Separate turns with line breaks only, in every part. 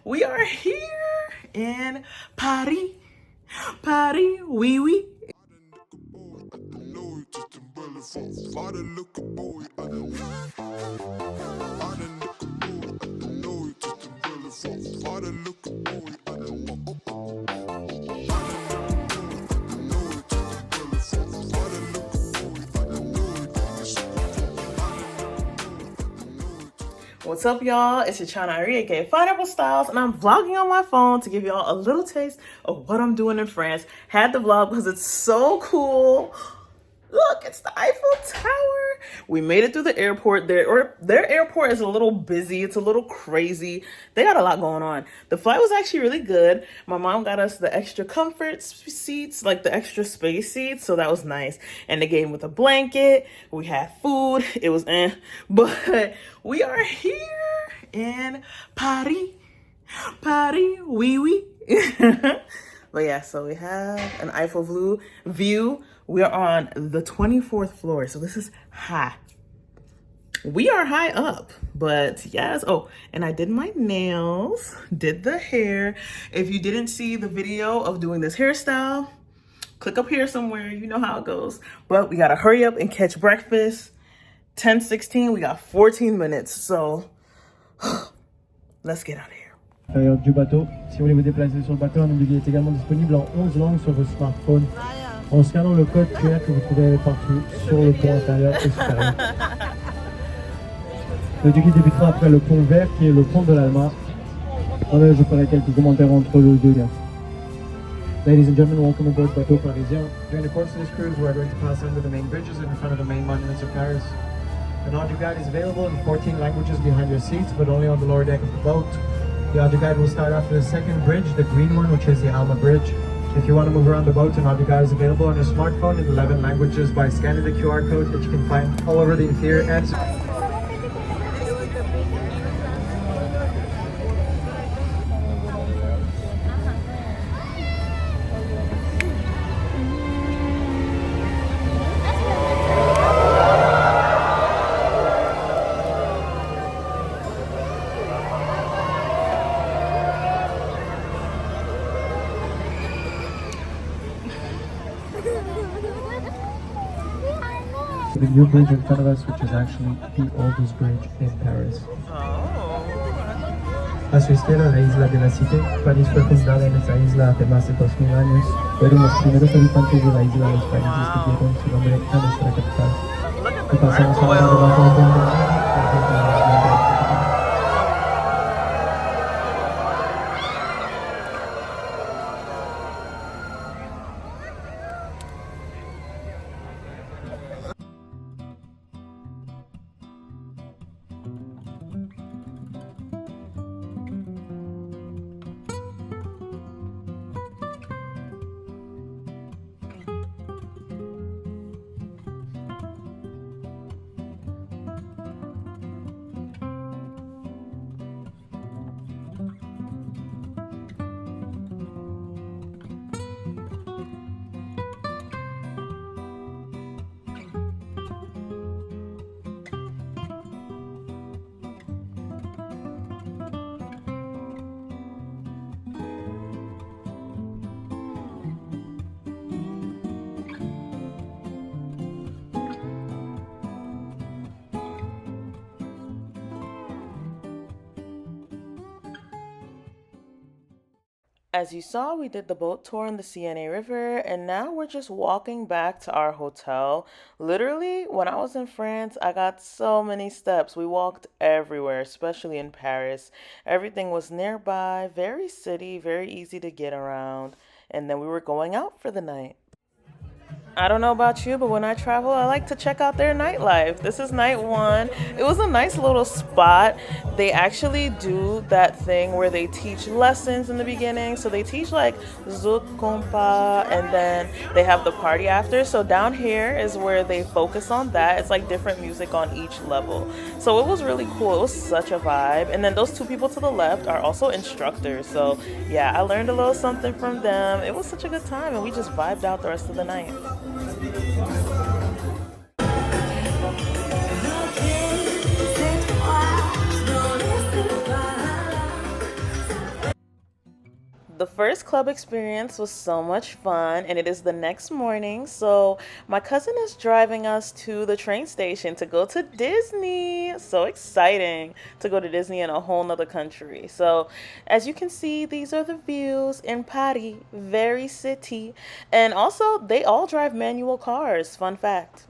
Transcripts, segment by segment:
We are here in Paris. Paris, oui, oui. What's up, y'all? It's your China Ari, aka Pineapple Styles, and I'm vlogging on my phone to give y'all a little taste of what I'm doing in France. Had to vlog because it's so cool. Look, it's the Eiffel Tower. We made it through the airport. Their airport is a little busy. It's a little crazy. They got a lot going on. The flight was actually really good. My mom got us the extra comfort seats, like the extra space seats, so that was nice. And they gave me with a blanket. We had food. It was but we are here in Paris. Paris, oui, oui. But yeah, so we have an Eiffel view. We are on the 24th floor, so this is high. We are high up, but yes. Oh, and I did my nails, did the hair. If you didn't see the video of doing this hairstyle, click up here somewhere. You know how it goes. But we gotta hurry up and catch breakfast. 10:16, we got 14 minutes, so let's get out of here.
L'intérieur du bateau. Si vous voulez vous déplacer sur le bateau, un billet est également disponible en 11 langues sur vos smartphones en scannant le code QR que vous trouvez partout sur le pont intérieur et supérieur. Le guide débutera après le pont vert qui est le pont de l'Alma. Je ferai quelques commentaires entre les deux liens. Ladies and gentlemen, welcome aboard Bateau Parisien. During the course of this cruise, we are going to pass under the main bridges in front of the main monuments of Paris. An audio guide is available in 14 languages behind your seats, but only on the lower deck of the boat. The audio guide will start after the second bridge, the green one, which is the Alma Bridge. If you want to move around the boat, an audio guide is available on your smartphone in 11 languages by scanning the QR code that you can find all over the interior and the new bridge in front of us, which is actually the oldest bridge in Paris. Asistieron a la isla de la Cité. París fue fundada en esta isla hace más de 2000 años, pero los primeros habitantes de la isla los países que dieron su nombre a nuestra capital. Y pasamos ahora debajo del puente de la
As you saw, we did the boat tour on the Seine River, and now we're just walking back to our hotel. Literally, when I was in France, I got so many steps. We walked everywhere, especially in Paris. Everything was nearby, very city, very easy to get around, and then we were going out for the night. I don't know about you, but when I travel, I like to check out their nightlife. This is night one. It was a nice little spot. They actually do that thing where they teach lessons in the beginning. So they teach like zouk compa, and then they have the party after. So down here is where they focus on that. It's like different music on each level. So it was really cool. It was such a vibe. And then those two people to the left are also instructors. So yeah, I learned a little something from them. It was such a good time, and we just vibed out the rest of the night. The first club experience was so much fun, and it is the next morning. So, my cousin is driving us to the train station to go to Disney. So exciting to go to Disney in a whole nother country. So, as you can see, these are the views in Paris, very city. And also, they all drive manual cars. Fun fact.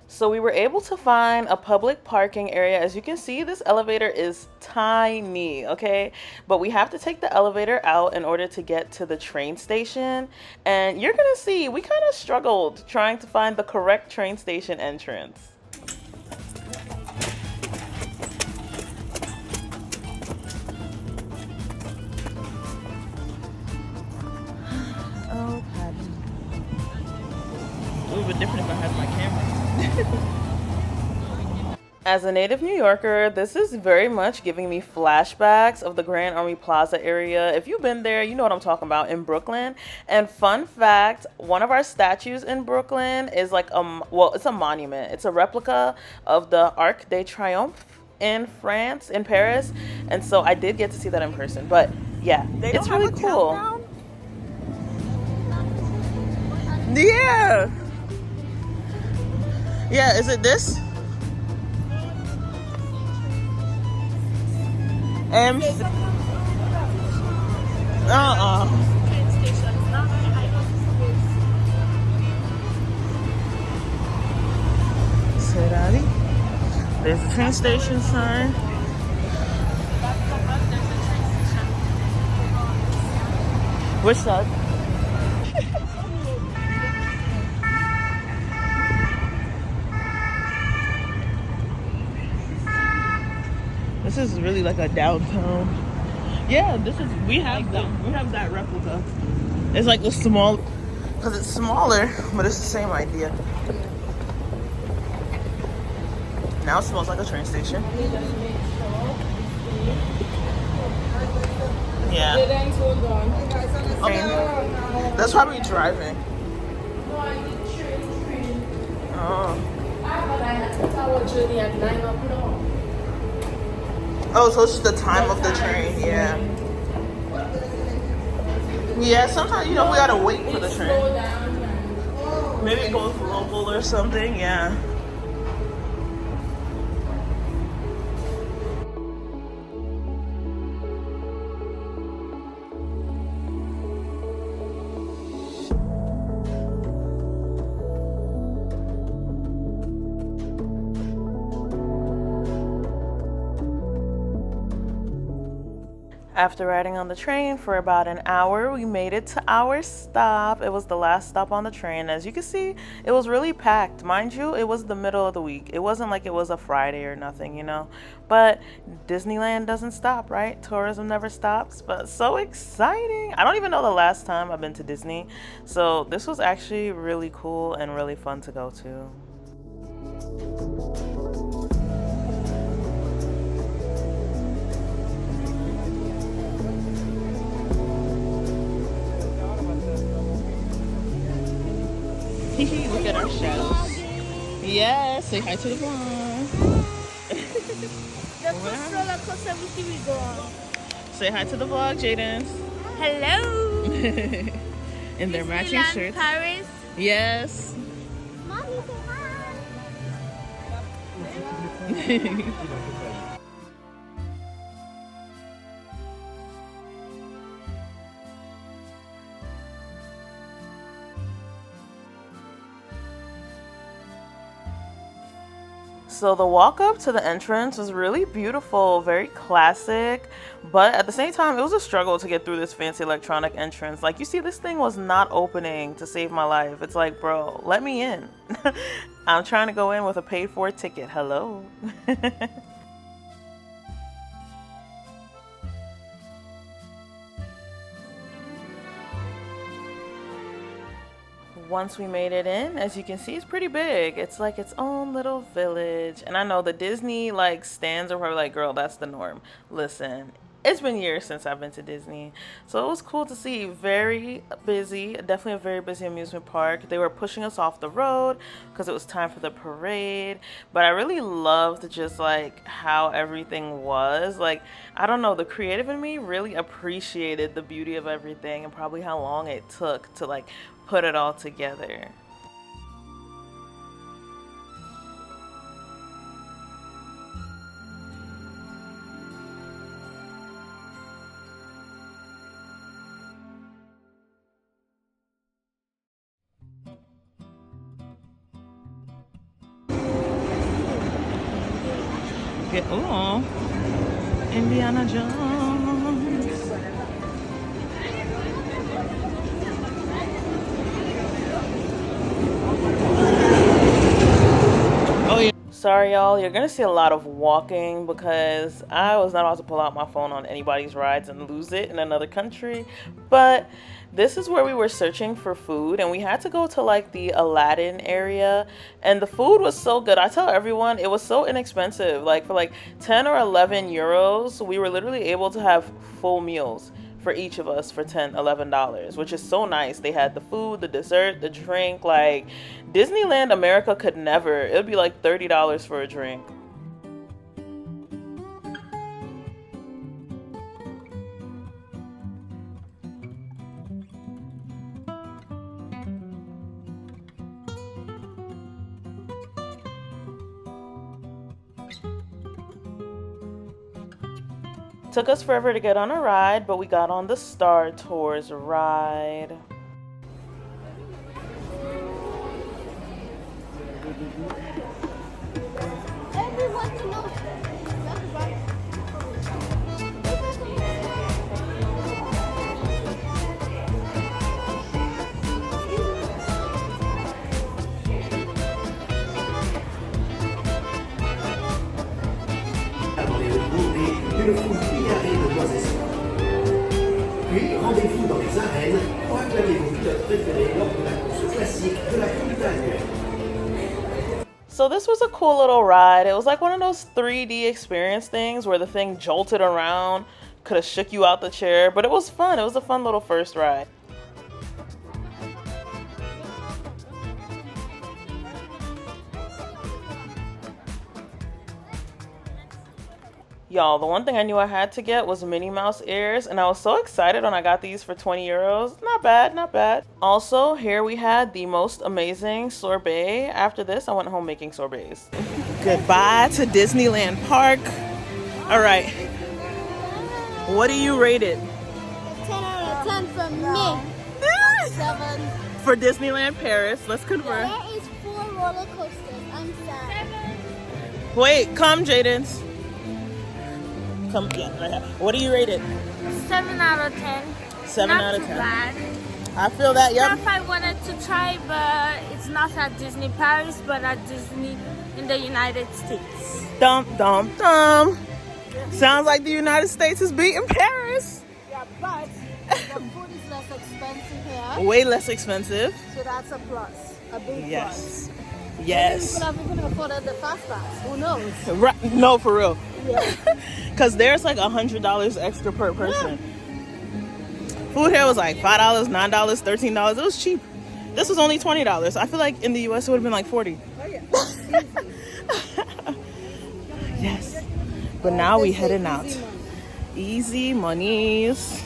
So we were able to find a public parking area. As you can see, this elevator is tiny, okay? But we have to take the elevator out in order to get to the train station. And you're gonna see, we kind of struggled trying to find the correct train station entrance. Oh, Patty. It would have been different if I had my camera. As a native New Yorker, this is very much giving me flashbacks of the Grand Army Plaza area. If you've been there, you know what I'm talking about, in Brooklyn. And fun fact, one of our statues in Brooklyn is like well, it's a monument. It's a replica of the Arc de Triomphe in France, in Paris. And so I did get to see that in person. But yeah, it's really cool. Yeah. Yeah, is it this? Ferrari. There's the train station sign. Which side? This is really like a downtown. Yeah, we have that replica. It's like a small, because it's smaller, but it's the same idea. Now it smells like a train station. Yeah. Okay. That's probably driving. Oh. Oh, so it's just the time of the train, yeah. Yeah, sometimes, we gotta wait for the train. Maybe it goes local or something, yeah. After riding on the train for about an hour, we made it to our stop. It was the last stop on the train. As you can see, it was really packed. Mind you, it was the middle of the week. It wasn't like it was a Friday or nothing, But Disneyland doesn't stop, right? Tourism never stops, but so exciting. I don't even know the last time I've been to Disney. So this was actually really cool and really fun to go to. Look at our shadows. Yes, say hi to the vlog.
The first roller coaster we go on.
Say hi to the vlog, Jaden.
Hello.
In their matching shirts.
Paris.
Yes.
Mommy, say hi.
So the walk up to the entrance was really beautiful, very classic, but at the same time, it was a struggle to get through this fancy electronic entrance. Like, you see, this thing was not opening to save my life. It's like, bro, let me in. I'm trying to go in with a paid for ticket. Hello. Once we made it in, as you can see, it's pretty big. It's like its own little village. And I know the Disney stands are probably like, girl, that's the norm. Listen, It's been years since I've been to Disney, so it was cool to see. Very busy, definitely a very busy amusement park. They were pushing us off the road because it was time for the parade, but I really loved just like how everything was. Like, I don't know, the creative in me really appreciated the beauty of everything and probably how long it took to like put it all together. Get, ooh, Indiana Jones. Oh yeah. Sorry y'all, you're gonna see a lot of walking because I was not about to pull out my phone on anybody's rides and lose it in another country. But this is where we were searching for food and we had to go to like the Aladdin area, and the food was so good. I tell everyone it was so inexpensive. Like for like 10 or 11 euros, we were literally able to have full meals for each of us for $10, $11, which is so nice. They had the food, the dessert, the drink. Like Disneyland America could never. It would be like $30 for a drink. Took us forever to get on a ride, but we got on the Star Tours ride.
Everyone to know.
Une foule bigarrée de voix et sons. Puis, rendez-vous dans les arènes pour acclamer vos pilotes préférés lors de la course classique de la Coupe annuelle.
So this was a cool little ride. It was like one of those 3D experience things where the thing jolted around, could have shook you out the chair, but it was fun. It was a fun little first ride. Y'all, the one thing I knew I had to get was Minnie Mouse ears, and I was so excited when I got these for 20 euros. Not bad, not bad. Also, here we had the most amazing sorbet. After this, I went home making sorbets. Goodbye to Disneyland Park. All right. What do you rate it?
10 out of 10 from me. 7.
For Disneyland Paris. Let's convert.
There is 4 roller coasters. I'm sad. 7.
Wait, come, Jadens. Come, yeah, right here. What do you rate it?
7 out of 10.
7
Not
out of
too
10.
bad.
I feel that, yep.
Stuff I wanted to try, but it's not at Disney Paris, but at Disney in the United States.
Dum, dum, dum. Sounds like the United States is beating Paris.
Yeah, but the food is less expensive here,
Way less expensive.
so that's a plus, a big
Yes.
plus.
Yes.
People have even afforded the fast pass. Who knows?
Right. No, for real.
Yeah.
Because there's like $100 extra per person. Food here was like $5, $9, $13. It was cheap. This was only $20. I feel like in the US it would have been like 40.
Oh yeah.
Yes. But now we heading out. Easy monies.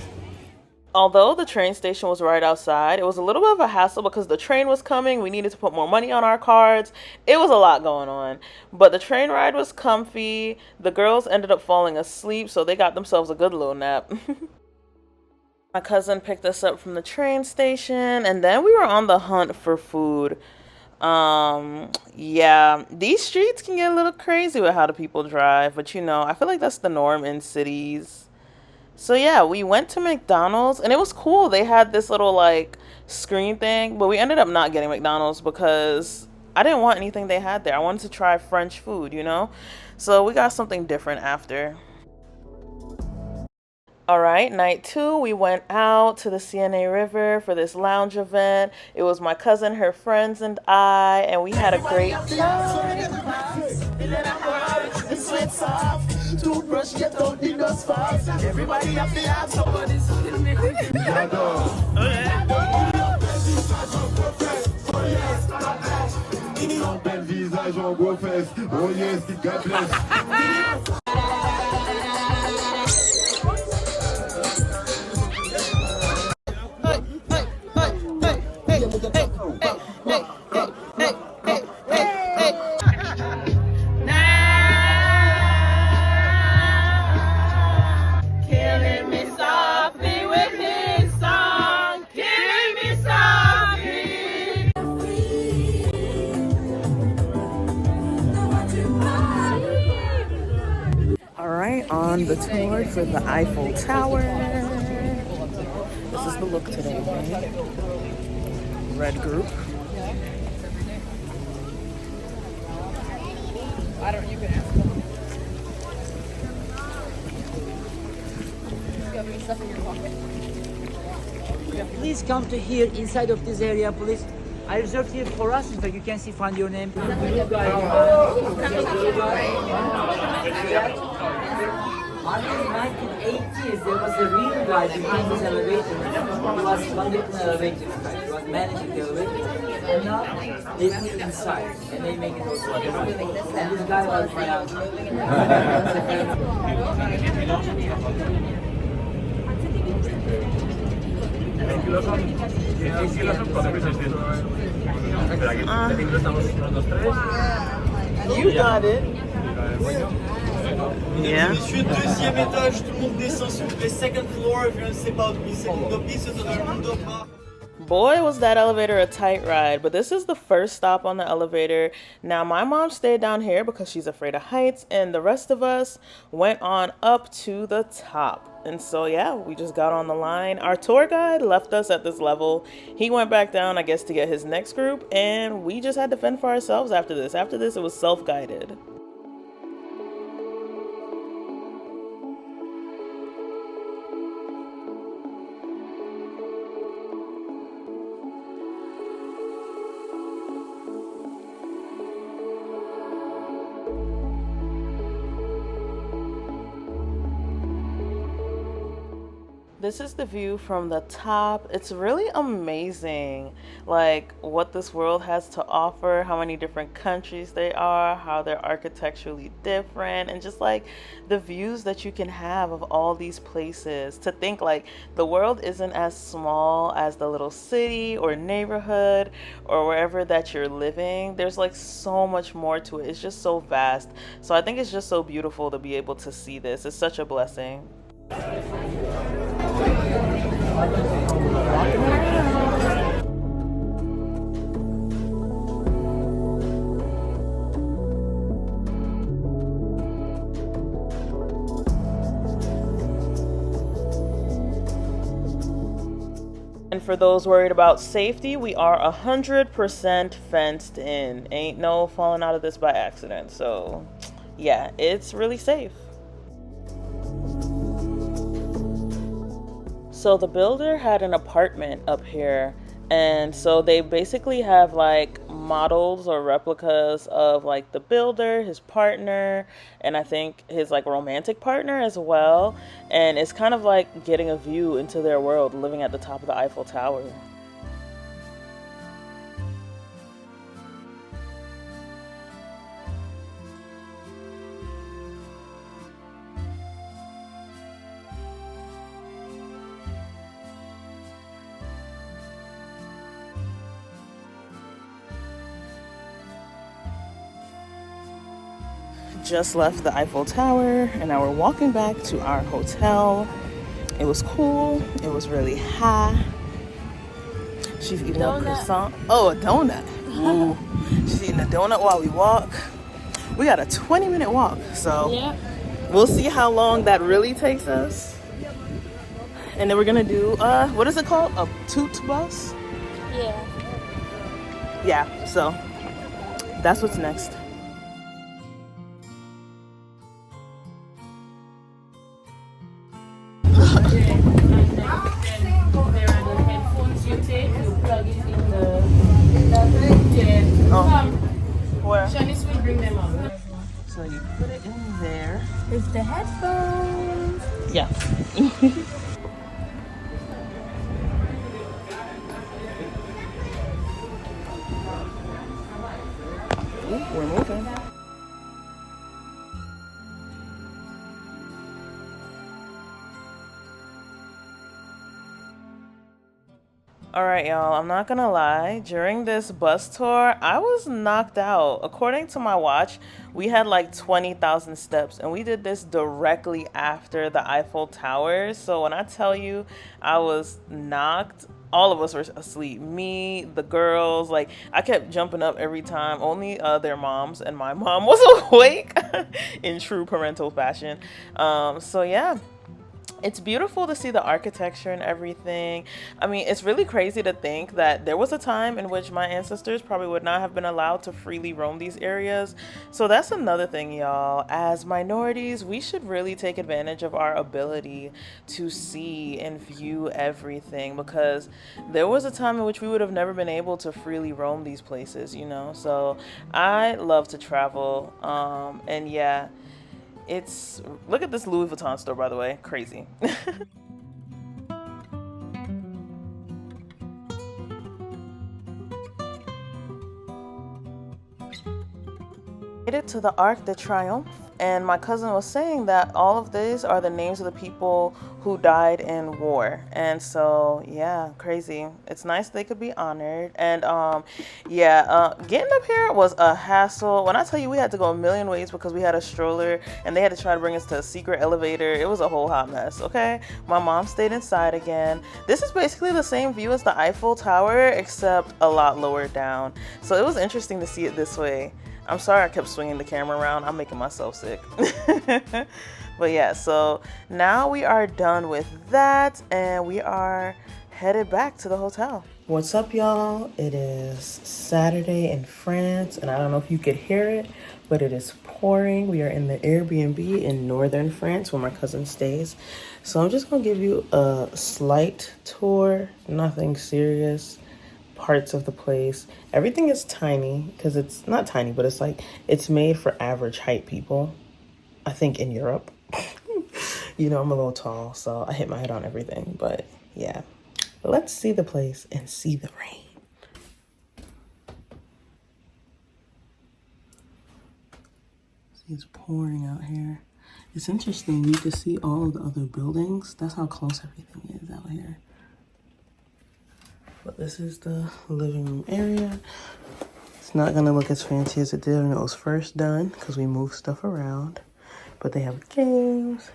Although the train station was right outside, it was a little bit of a hassle because the train was coming. We needed to put more money on our cards. It was a lot going on. But the train ride was comfy. The girls ended up falling asleep, so they got themselves a good little nap. My cousin picked us up from the train station, and then we were on the hunt for food. Yeah, these streets can get a little crazy with how the people drive, but you know, I feel like that's the norm in cities. So yeah, we went to McDonald's and it was cool. They had this little like screen thing, but we ended up not getting McDonald's because I didn't want anything they had there. I wanted to try French food, you know? So we got something different after. All right, night 2, we went out to the CNA River for this lounge event. It was my cousin, her friends, and I, and we had a great time.
rush, get out the dust fast. Everybody have to have somebody still make it. Bel visage en gros fesses. Oh yes, God bless.
Killing me softly with his song. Killing me softly. All right, on the tour for the Eiffel Tower. This is the look today, right? Red group.
Please come to here inside of this area, please. I reserved here for us. In fact, you can see, find your name. Until 1980s, there was a real guy behind this elevator. He was conducting an elevator, in fact. He was managing the elevator. And now they put it inside and they make it also. And this guy was my uncle.
You got it. Yeah.
Monsieur, deuxième étage, tout le monde descend sur le second floor. Je ne sais pas où c'est. Segundo piso, todo el mundo va.
Boy, was that elevator a tight ride, but this is the first stop on the elevator. Now, my mom stayed down here because she's afraid of heights, and the rest of us went on up to the top. And so, yeah, we just got on the line. Our tour guide left us at this level. He went back down, I guess, to get his next group, and we just had to fend for ourselves after this. After this, it was self-guided. This is the view from the top. It's really amazing, like what this world has to offer, how many different countries they are, how they're architecturally different, and just like the views that you can have of all these places. To think like the world isn't as small as the little city or neighborhood or wherever that you're living. There's like so much more to it. It's just so vast. So I think it's just so beautiful to be able to see this. It's such a blessing. And for those worried about safety, we are 100% fenced in. Ain't no falling out of this by accident. So yeah, it's really safe. So the builder had an apartment up here, and so they basically have like models or replicas of like the builder, his partner, and I think his like romantic partner as well. And it's kind of like getting a view into their world living at the top of the Eiffel Tower. Just left the Eiffel Tower and now we're walking back to our hotel. It was cool. It was really high. She's eating a croissant. Oh, a donut. Ooh. She's eating a donut while we walk. We got a 20-minute walk, so yeah. We'll see how long that really takes us. And then we're gonna do what is it called? A toot bus?
Yeah.
Yeah, so that's what's next. Oh. Where? Shanice will bring them up. So you put it in there.
With the headphones.
Yeah. Ooh, we're moving. All right, y'all, I'm not gonna lie. During this bus tour, I was knocked out. According to my watch, we had like 20,000 steps, and we did this directly after the Eiffel Tower. So when I tell you I was knocked, all of us were asleep. Me, the girls, like I kept jumping up every time. Only their moms and my mom was awake in true parental fashion. So yeah. It's beautiful to see the architecture and everything. I mean, it's really crazy to think that there was a time in which my ancestors probably would not have been allowed to freely roam these areas. So that's another thing, y'all. As minorities, we should really take advantage of our ability to see and view everything, because there was a time in which we would have never been able to freely roam these places, you know? So I love to travel. And yeah. Look at this Louis Vuitton store, by the way. Crazy. Made it to the Arc de Triomphe, and my cousin was saying that all of these are the names of the people who died in war. And so yeah, crazy. It's nice they could be honored. And getting up here was a hassle. When I tell you we had to go a million ways because we had a stroller and they had to try to bring us to a secret elevator, it was a whole hot mess. Okay, my mom stayed inside again. This is basically the same view as the Eiffel Tower, except a lot lower down. So it was interesting to see it this way. I'm sorry I kept swinging the camera around. I'm making myself sick. But yeah, so now we are done with that and we are headed back to the hotel. What's up, y'all? It is Saturday in France, and I don't know if you could hear it, but it is pouring. We are in the Airbnb in northern France where my cousin stays. So I'm just gonna give you a slight tour, nothing serious. Parts of the place. Everything is tiny because it's not tiny, but it's like it's made for average height people. I think in Europe. You know, I'm a little tall, so I hit my head on everything. But yeah, let's see the place and see the rain. See, it's pouring out here. It's interesting. You can see all of the other buildings. That's how close everything is out here. But this is the living room area. It's not gonna look as fancy as it did when it was first done because we moved stuff around. But they have games.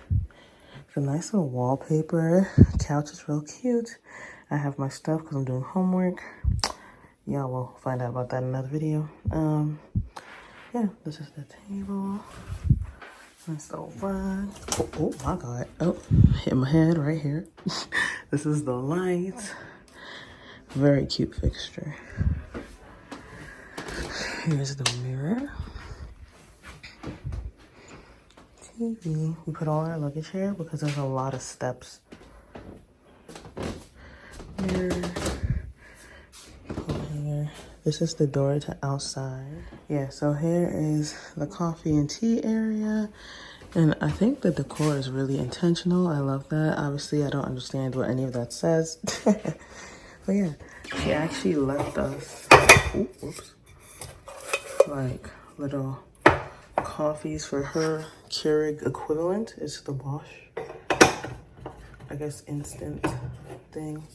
It's a nice little wallpaper. Couch is real cute. I have my stuff because I'm doing homework. Y'all will find out about that in another video. Yeah, this is the table. That's the rug. Oh my God. Oh, hit my head right here. This is the lights. Very cute fixture. Here's the mirror. TV. We put all our luggage here because there's a lot of steps. Mirror. Here. This is the door to outside. Yeah, so here is the coffee and tea area. And I think the decor is really intentional. I love that. Obviously, I don't understand what any of that says. But yeah, she actually left us, like little coffees for her Keurig equivalent. It's the Bosch, I guess, instant thing.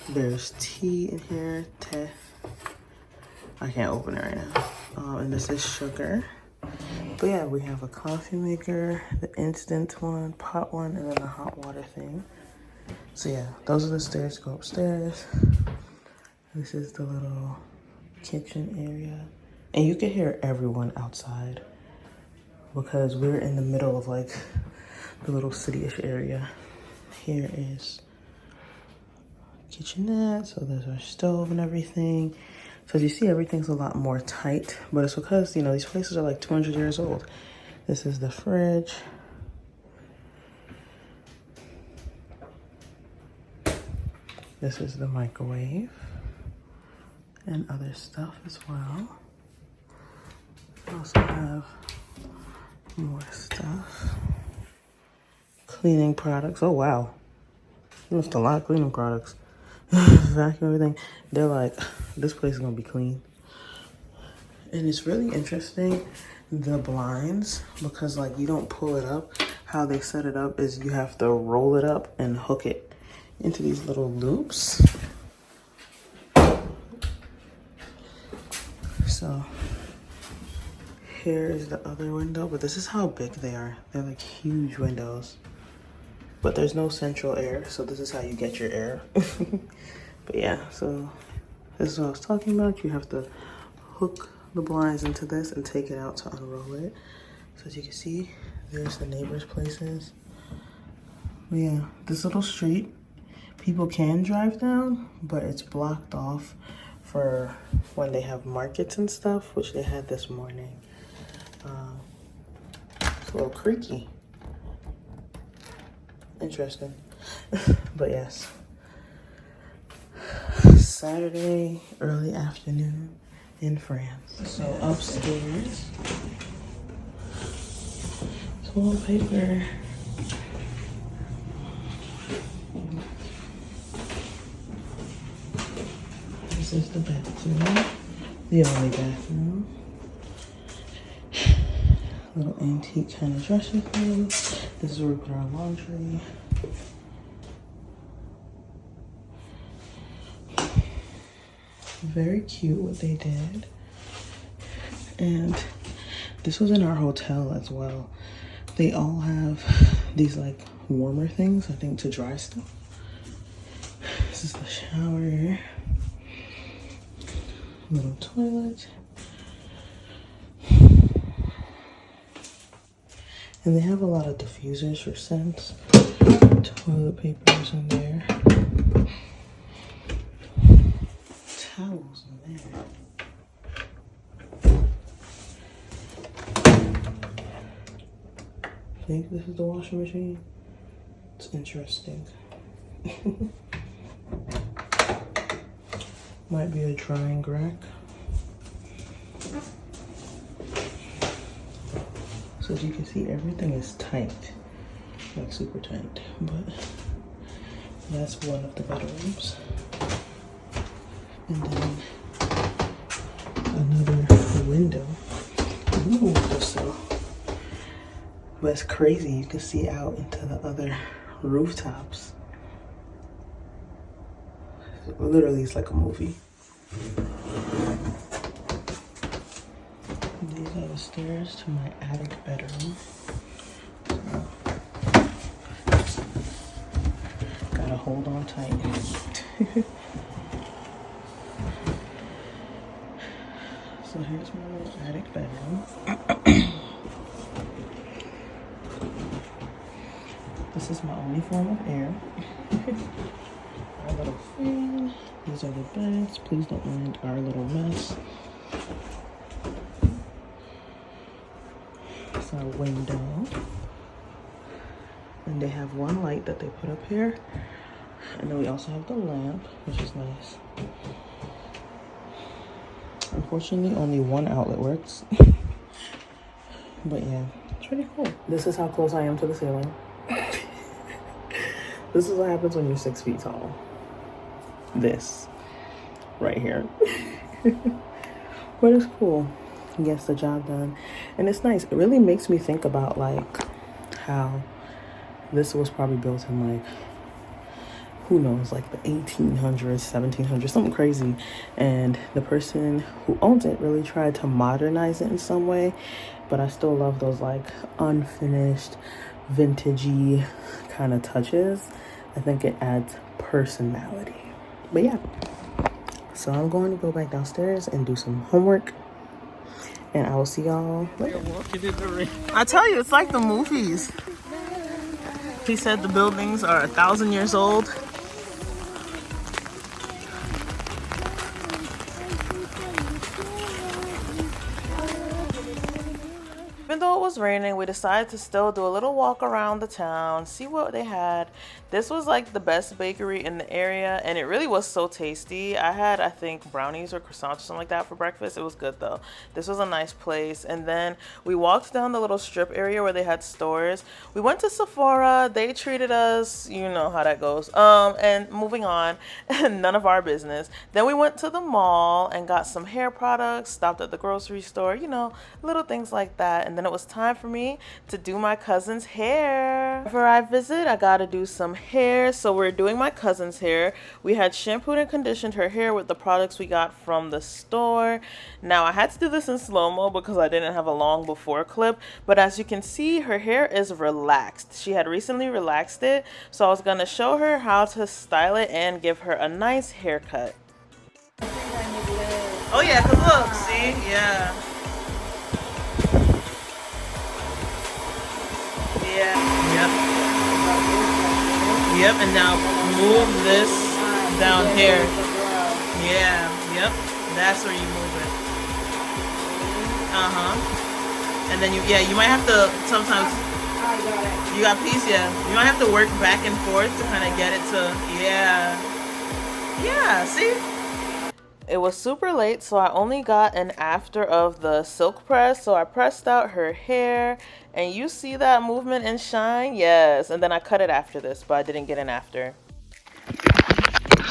There's tea in here, tea. I can't open it right now. And this is sugar. But yeah, we have a coffee maker, the instant one, pot one, and then the hot water thing. So yeah, those are the stairs to go upstairs. This is the little kitchen area. And you can hear everyone outside because we're in the middle of like the little city-ish area. Here is kitchenette, so there's our stove and everything. So as you see, everything's a lot more tight, but it's because, you know, these places are like 200 years old. This is the fridge. This is the microwave and other stuff as well. We also have more stuff. cleaning products. Oh, wow. There's a lot of cleaning products. Vacuum, everything. They're like, this place is going to be clean. And it's really interesting, the blinds, because like you don't pull it up. How they set it up is you have to roll it up and hook it into these little loops. So here is the other window, but this is how big they are. They're like huge windows, but there's no central air, so this is how you get your air. But yeah, so this is what I was talking about. You have to hook the blinds into this and take it out to unroll it. So as you can see, there's the neighbors' places. But yeah, this little street, people can drive down, but it's blocked off for when they have markets and stuff, which they had this morning. It's a little creaky. Interesting. But yes, Saturday, early afternoon in France. So upstairs, wallpaper. This is the bathroom, the only bathroom. Little antique kind of dressing room. This is where we put our laundry. Very cute what they did. And this was in our hotel as well. They all have these like warmer things, I think, to dry stuff. This is the shower. Little toilet. And they have a lot of diffusers for scents. Toilet papers in there. Towels in there. I think this is the washing machine. It's interesting. Might be a drying rack. So as you can see, everything is tight, like super tight, but that's one of the bedrooms. And then another window. Ooh, so. But it's crazy, you can see out into the other rooftops. Literally, it's like a movie. These are the stairs to my attic bedroom. So, gotta hold on tight. So here's my little attic bedroom. This is my only form of air. Our little fan. These are the beds. Please don't mind our little mess. It's our window. And they have one light that they put up here. And then we also have the lamp, which is nice. Unfortunately, only one outlet works. But yeah, it's pretty cool. This is how close I am to the ceiling. This is what happens when you're 6 feet tall. This right here. But it's cool. Gets the job done. And it's nice. It really makes me think about like how this was probably built in like, who knows, like the 1800s, 1700s, something crazy. And the person who owns it really tried to modernize it in some way. But I still love those like unfinished, vintagey kind of touches. I think it adds personality. But yeah, so I'm going to go back downstairs and do some homework, and I will see y'all later. I tell you, it's like the movies. He said the buildings are 1,000 years old. Even though it was raining, we decided to still do a little walk around the town, see what they had. This was like the best bakery in the area, and it really was so tasty. I had, I think, brownies or croissants or something like that for breakfast. It was good though. This was a nice place. And then we walked down the little strip area where they had stores. We went to Sephora. They treated us, you know how that goes. And moving on, none of our business. Then we went to the mall and got some hair products, stopped at the grocery store, you know, little things like that. And then it was time for me to do my cousin's hair. Whenever I visit, I gotta do some hair. So we're doing my cousin's hair. We had shampooed and conditioned her hair with the products we got from the store. Now I had to do this in slow-mo because I didn't have a long before clip, but as you can see, her hair is relaxed. She had recently relaxed it, so I was gonna show her how to style it and give her a nice haircut. Oh yeah, cause look, see, yeah. Yeah, yep, and now move this down here. Yeah, yep, that's where you move it. And then you might have to sometimes, you got peace, yeah. You might have to work back and forth to kind of get it to, yeah, see? It was super late, so I only got an after of the silk press. So I pressed out her hair, and you see that movement and shine? Yes, and then I cut it after this, but I didn't get an after. All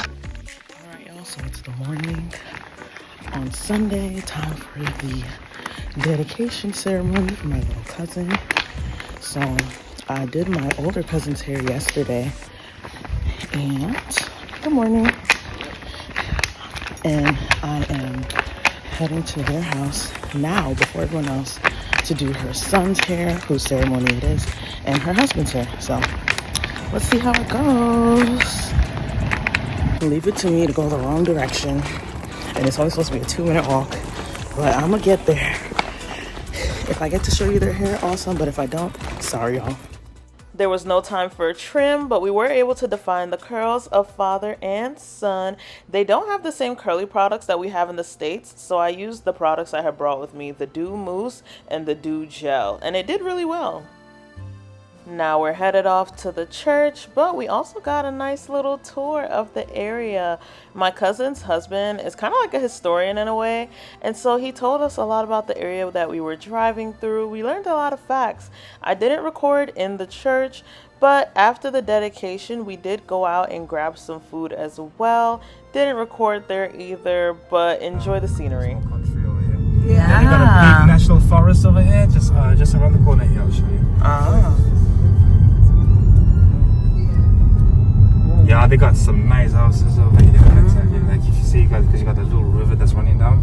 right, y'all, so it's the morning on Sunday, time for the dedication ceremony for my little cousin. So I did my older cousin's hair yesterday, and good morning. And I am heading to their house now before everyone else to do her son's hair, whose ceremony it is, and her husband's hair. So let's see how it goes. Leave it to me to go the wrong direction, and it's only supposed to be a 2-minute walk, but I'm gonna get there. If I get to show you their hair, awesome, but if I don't, sorry y'all. There was no time for a trim, but we were able to define the curls of father and son. They don't have the same curly products that we have in the States, so I used the products I had brought with me, the Dew Mousse and the Dew Gel, and it did really well. Now we're headed off to the church, but we also got a nice little tour of the area. My cousin's husband is kind of like a historian in a way, and so he told us a lot about the area that we were driving through. We learned a lot of facts. I didn't record in the church, but after the dedication, we did go out and grab some food as well. Didn't record there either, but enjoy the scenery.
Yeah. Then you got a big national forest over here, just around the corner here. I'll show you. Yeah, they got some nice houses over here. Like if you see, because you got the little river that's running down,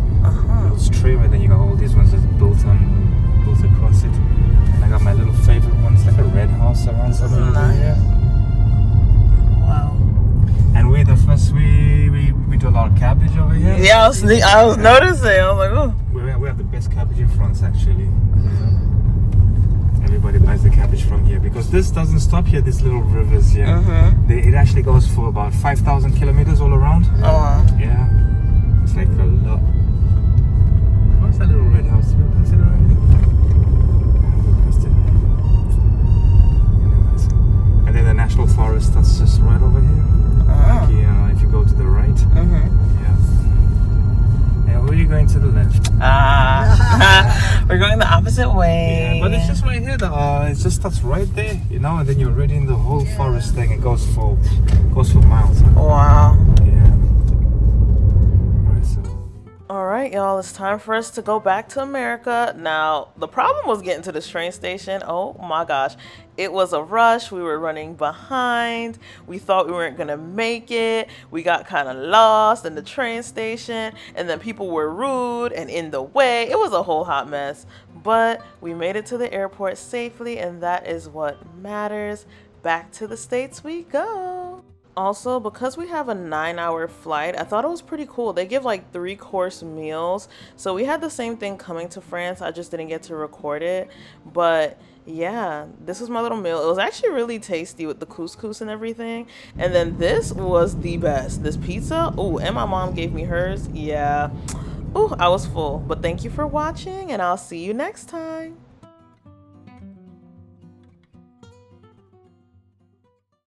little stream, and then you got all these ones that's built across it. And I got my little favorite one. It's like a red house around somewhere over here.
Wow.
And we do a lot of cabbage over here.
Yeah, I was noticing. I was like, oh.
We have the best cabbage in France, actually. Everybody buys the cabbage from here because this doesn't stop here. These little rivers here, it actually goes for about 5,000 kilometers all around.
Oh wow.
Yeah, it's like a lot. What's that little red house? Is it already? And then the national forest that's just right over here. Like, if you go to the right. And we're going to the left.
We're going the opposite way.
Yeah, but it's just right here. It's just that's right there, you know. And then you're already in the whole forest thing. It goes for miles.
Wow.
Yeah. Alright, so.
Alright, y'all, it's time for us to go back to America. Now, the problem was getting to this train station. Oh my gosh. It was a rush. We were running behind. We thought we weren't going to make it. We got kind of lost in the train station. And then people were rude and in the way. It was a whole hot mess. But we made it to the airport safely, and that is what matters. Back to the States we go. Also, because we have a 9-hour flight, I thought it was pretty cool. They give like 3-course meals. So we had the same thing coming to France. I just didn't get to record it. But yeah, this was my little meal. It was actually really tasty with the couscous and everything. And then this was the best. This pizza. Oh, and my mom gave me hers. Yeah. Oh, I was full. But thank you for watching, and I'll see you next time.